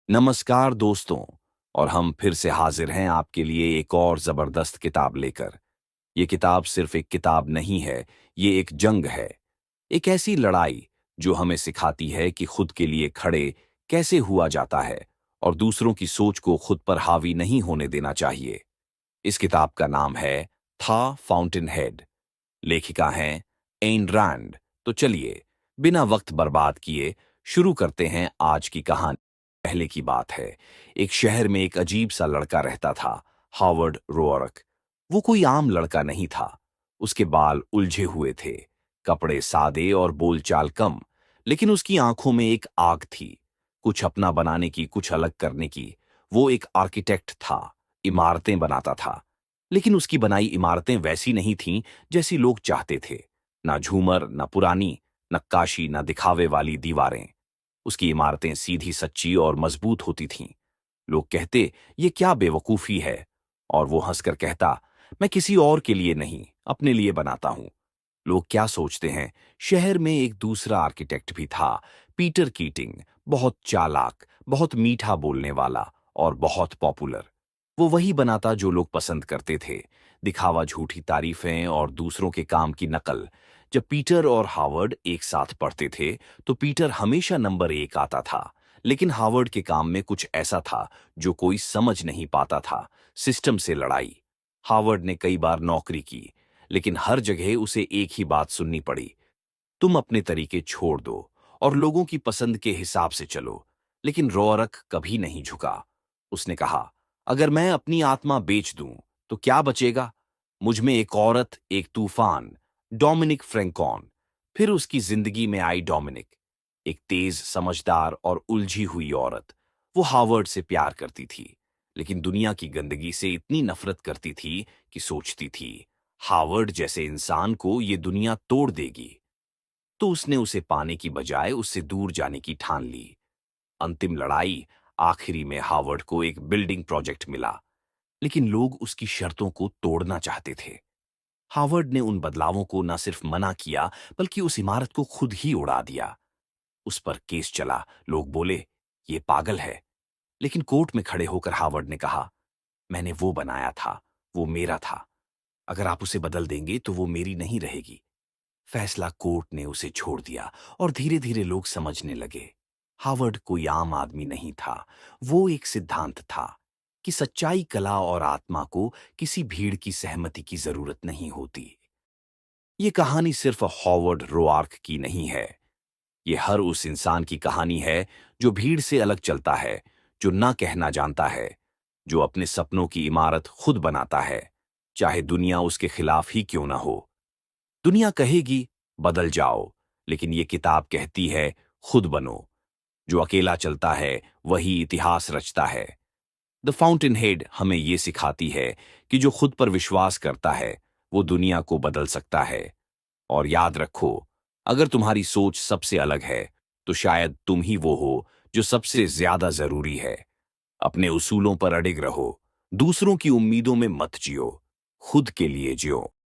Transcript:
नमस्कार दोस्तों। और हम फिर से हाजिर हैं आपके लिए एक और जबरदस्त किताब लेकर। ये किताब सिर्फ एक किताब नहीं है, ये एक जंग है। एक ऐसी लड़ाई जो हमें सिखाती है कि खुद के लिए खड़े कैसे हुआ जाता है और दूसरों की सोच को खुद पर हावी नहीं होने देना चाहिए। इस किताब का नाम है था फाउंटेन हेड। लेखिका हैं एन रैंड। तो चलिए, बिना वक्त बर्बाद किए शुरू करते हैं आज की कहानी। पहले की बात है, एक शहर में एक अजीब सा लड़का रहता था, हावर्ड रोअरक। वो कोई आम लड़का नहीं था। उसके बाल उलझे हुए थे, कपड़े सादे और बोलचाल कम, लेकिन उसकी आंखों में एक आग थी, कुछ अपना बनाने की, कुछ अलग करने की। वो एक आर्किटेक्ट था, इमारतें बनाता था, लेकिन उसकी बनाई इमारतें वैसी नहीं थीं जैसी लोग चाहते थे। ना झूमर, ना पुरानी नक्काशी, ना दिखावे वाली दीवारें। उसकी इमारतें सीधी सच्ची और मजबूत होती थीं। लोग कहते, ये क्या बेवकूफी है, और वो हंसकर कहता, मैं किसी और के लिए नहीं, अपने लिए बनाता हूं। लोग क्या सोचते हैं? शहर में एक दूसरा आर्किटेक्ट भी था, पीटर कीटिंग। बहुत चालाक, बहुत मीठा बोलने वाला और बहुत पॉपुलर। वो वही बनाता जो लोग पसंद करते थे, दिखावा, झूठी तारीफें और दूसरों के काम की नकल। जब पीटर और हावर्ड एक साथ पढ़ते थे तो पीटर हमेशा नंबर 1 आता था, लेकिन हावर्ड के काम में कुछ ऐसा था जो कोई समझ नहीं पाता था। सिस्टम से लड़ाई। हावर्ड ने कई बार नौकरी की, लेकिन हर जगह उसे एक ही बात सुननी पड़ी, तुम अपने तरीके छोड़ दो और लोगों की पसंद के हिसाब से चलो। लेकिन रोअरक कभी नहीं झुका। उसने कहा, अगर मैं अपनी आत्मा बेच दूं तो क्या बचेगा? मुझ में एक औरत, एक तूफान, डोमिनिक फ्रैंकॉन। फिर उसकी जिंदगी में आई डोमिनिक, एक तेज, समझदार और उलझी हुई औरत। वो हावर्ड से प्यार करती थी, लेकिन दुनिया की गंदगी से इतनी नफरत करती थी कि सोचती थी, हावर्ड जैसे इंसान को ये दुनिया तोड़ देगी। तो उसने उसे पाने की बजाय उससे दूर जाने की ठान ली। अंतिम लड़ाई। आखिरी में हावर्ड को एक बिल्डिंग प्रोजेक्ट मिला, लेकिन लोग उसकी शर्तों को तोड़ना चाहते थे। हावर्ड ने उन बदलावों को न सिर्फ मना किया, बल्कि उस इमारत को खुद ही उड़ा दिया। उस पर केस चला, लोग बोले, ये पागल है। लेकिन कोर्ट में खड़े होकर हावर्ड ने कहा, मैंने वो बनाया था, वो मेरा था। अगर आप उसे बदल देंगे तो वो मेरी नहीं रहेगी। फैसला कोर्ट ने उसे छोड़ दिया और धीरे धीरे लोग समझने लगे, हावर्ड कोई आम आदमी नहीं था। वो एक सिद्धांत था कि सच्चाई, कला और आत्मा को किसी भीड़ की सहमति की जरूरत नहीं होती। ये कहानी सिर्फ हॉवर्ड रोआर्क की नहीं है, ये हर उस इंसान की कहानी है जो भीड़ से अलग चलता है, जो ना कहना जानता है, जो अपने सपनों की इमारत खुद बनाता है, चाहे दुनिया उसके खिलाफ ही क्यों ना हो। दुनिया कहेगी बदल जाओ, लेकिन ये किताब कहती है खुद बनो। जो अकेला चलता है वही इतिहास रचता है। द फाउंटेन हेड हमें ये सिखाती है कि जो खुद पर विश्वास करता है वो दुनिया को बदल सकता है। और याद रखो, अगर तुम्हारी सोच सबसे अलग है तो शायद तुम ही वो हो जो सबसे ज्यादा जरूरी है। अपने उसूलों पर अडिग रहो, दूसरों की उम्मीदों में मत जियो, खुद के लिए जियो।